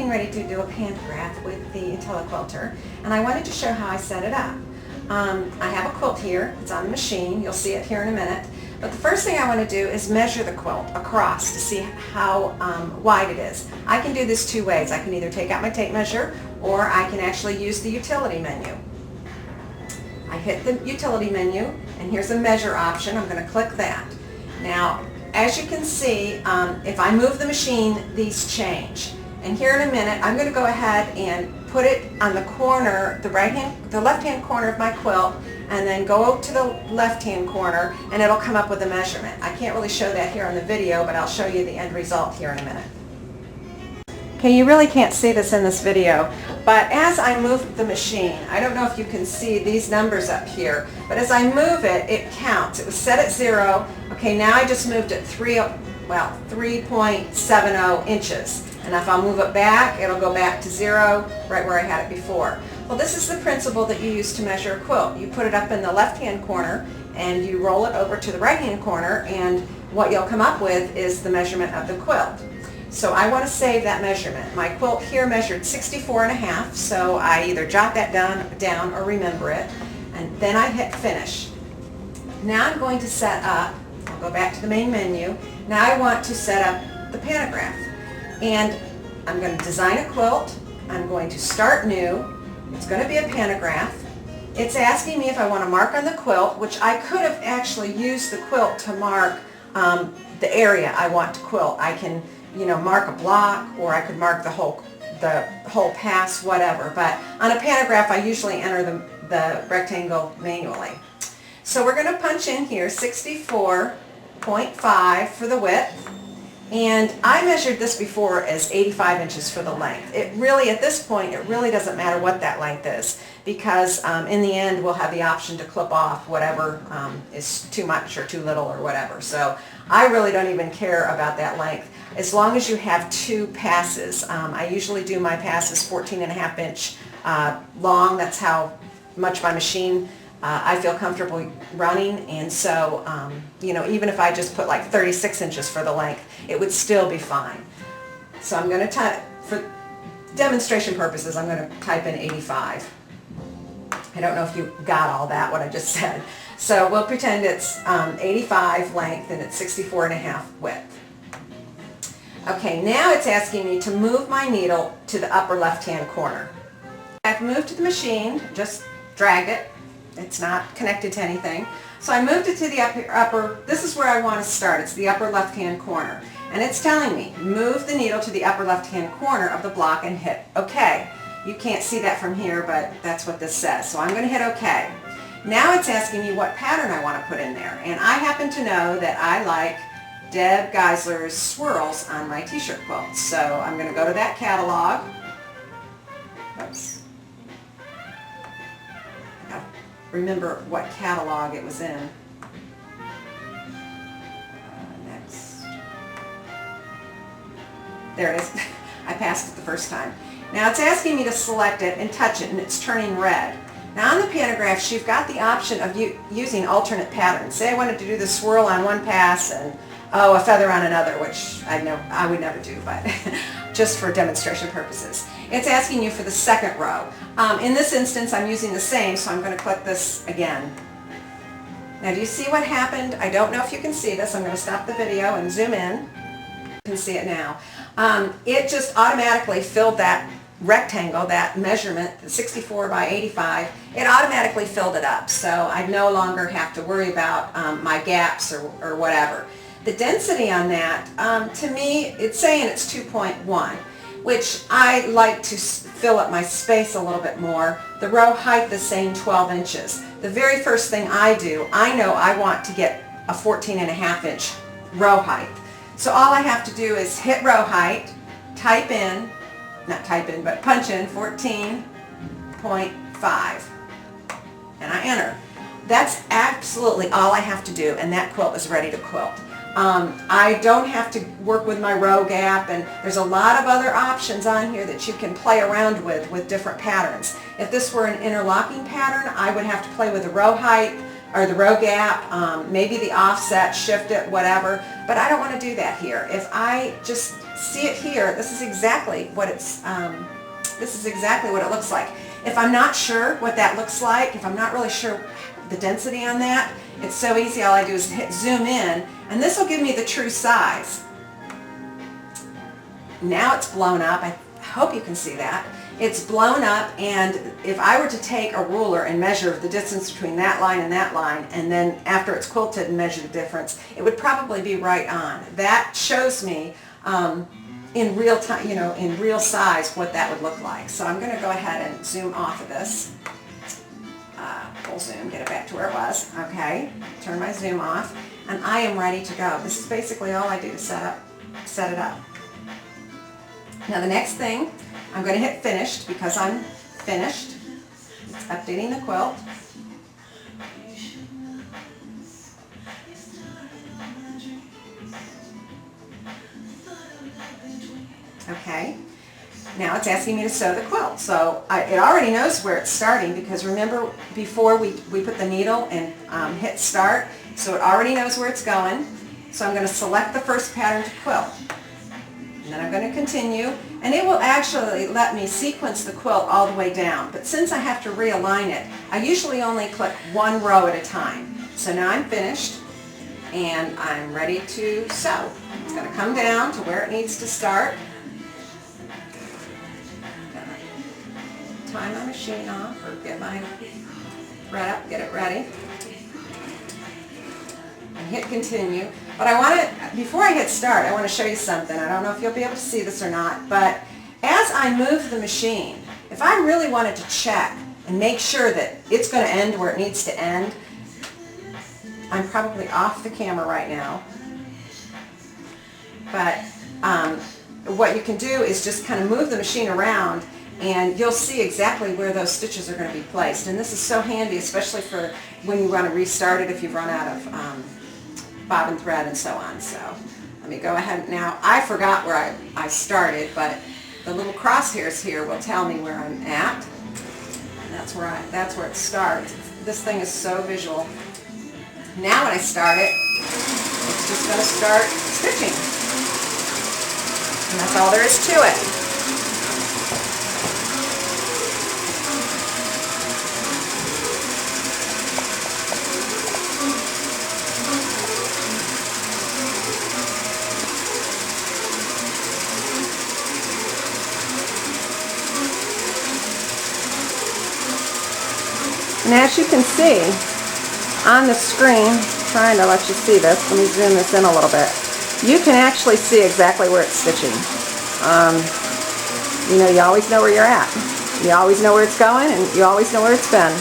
getting ready to do a pantograph with the IntelliQuilter, and I wanted to show how I set it up. I have a quilt here. It's on the machine. You'll see it here in a minute. But the first thing I want to do is measure the quilt across to see how wide it is. I can do this two ways. I can either take out my tape measure or I can actually use the utility menu. I hit the utility menu and here's a measure option. I'm going to click that. Now, as you can see, if I move the machine, these change. And here in a minute, I'm going to go ahead and put it on the corner, the left-hand corner of my quilt, and then go to the left-hand corner, and it'll come up with a measurement. I can't really show that here on the video, but I'll show you the end result here in a minute. Okay, you really can't see this in this video, but as I move the machine, I don't know if you can see these numbers up here, but as I move it, it counts. It was set at 0. Okay, now I just moved it 3.70 inches. And if I move it back, it'll go back to 0, right where I had it before. Well, this is the principle that you use to measure a quilt. You put it up in the left-hand corner, and you roll it over to the right-hand corner, and what you'll come up with is the measurement of the quilt. So I want to save that measurement. My quilt here measured 64.5, so I either jot that down or remember it, and then I hit finish. Now I'm going to set up, I'll go back to the main menu, now I want to set up the pantograph. And I'm going to design a quilt, I'm going to start new, it's going to be a pantograph. It's asking me if I want to mark on the quilt, which I could have actually used the quilt to mark the area I want to quilt. I can, mark a block, or I could mark the whole pass, whatever. But on a pantograph, I usually enter the rectangle manually. So we're going to punch in here 64.5 for the width. And I measured this before as 85 inches for the length. It really, at this point, it really doesn't matter what that length is, because in the end we'll have the option to clip off whatever is too much or too little or whatever. So I really don't even care about that length, as long as you have two passes. I usually do my passes 14.5 inch long. That's how much my machine I feel comfortable running, and so even if I just put like 36 inches for the length, it would still be fine. So I'm going to type, for demonstration purposes, I'm going to type in 85. I don't know if you got all that, what I just said. So we'll pretend it's 85 length and it's 64.5 width. Okay, now it's asking me to move my needle to the upper left-hand corner. I've moved to the machine, just dragged it. It's not connected to anything. So I moved it to the upper, this is where I want to start. It's the upper left-hand corner. And it's telling me, move the needle to the upper left-hand corner of the block and hit OK. You can't see that from here, but that's what this says. So I'm going to hit OK. Now it's asking me what pattern I want to put in there. And I happen to know that I like Deb Geisler's swirls on my t-shirt quilts. So I'm going to go to that catalog. Oops. Remember what catalog it was in. Next. There it is. I passed it the first time. Now it's asking me to select it and touch it, and it's turning red. Now on the pantographs, you've got the option of using alternate patterns. Say I wanted to do the swirl on one pass and a feather on another, which I know I would never do, but just for demonstration purposes. It's asking you for the second row. In this instance, I'm using the same, so I'm going to click this again. Now, do you see what happened? I don't know if you can see this. I'm going to stop the video and zoom in. You can see it now. It just automatically filled that rectangle, that measurement, the 64 by 85, it automatically filled it up. So I no longer have to worry about my gaps or whatever. The density on that, to me, it's saying it's 2.1, which I like to fill up my space a little bit more. The row height is saying 12 inches. The very first thing I do, I know I want to get a 14.5 inch row height. So all I have to do is hit row height, punch in 14.5, and I enter. That's absolutely all I have to do, and that quilt is ready to quilt. I don't have to work with my row gap, and there's a lot of other options on here that you can play around with different patterns. If this were an interlocking pattern, I would have to play with the row height or the row gap, maybe the offset, shift it, whatever, but I don't want to do that here. If I just see it here. This is exactly what it's. This is exactly what it looks like. If I'm not sure what that looks like, if I'm not really sure the density on that, it's so easy. All I do is hit zoom in, and this will give me the true size. Now it's blown up. I hope you can see that. It's blown up, and if I were to take a ruler and measure the distance between that line, and then after it's quilted and measure the difference, it would probably be right on. That shows me in real time, in real size, what that would look like. So I'm going to go ahead and zoom off of this. Full zoom, get it back to where it was. Okay, turn my zoom off, and I am ready to go. This is basically all I do to set it up. Now the next thing, I'm going to hit finished because I'm finished. It's updating the quilt. Okay, now it's asking me to sew the quilt. So it already knows where it's starting because remember before we put the needle and hit start, so it already knows where it's going. So I'm going to select the first pattern to quilt. And then I'm going to continue, and it will actually let me sequence the quilt all the way down. But since I have to realign it, I usually only click one row at a time. So now I'm finished, and I'm ready to sew. It's going to come down to where it needs to start. Tie my machine off, or get my thread up, get it ready. And hit continue. But I want to, before I hit start, I want to show you something. I don't know if you'll be able to see this or not, but as I move the machine, if I really wanted to check and make sure that it's going to end where it needs to end, I'm probably off the camera right now. But what you can do is just kind of move the machine around, and you'll see exactly where those stitches are going to be placed. And this is so handy, especially for when you want to restart it if you've run out of bobbin thread and so on. So let me go ahead now. I forgot where I started, but the little crosshairs here will tell me where I'm at. And that's where it starts. This thing is so visual. Now when I start it, it's just going to start stitching. And that's all there is to it. And as you can see on the screen, trying to let you see this, let me zoom this in a little bit, you can actually see exactly where it's stitching. You always know where you're at. You always know where it's going, and you always know where it's been.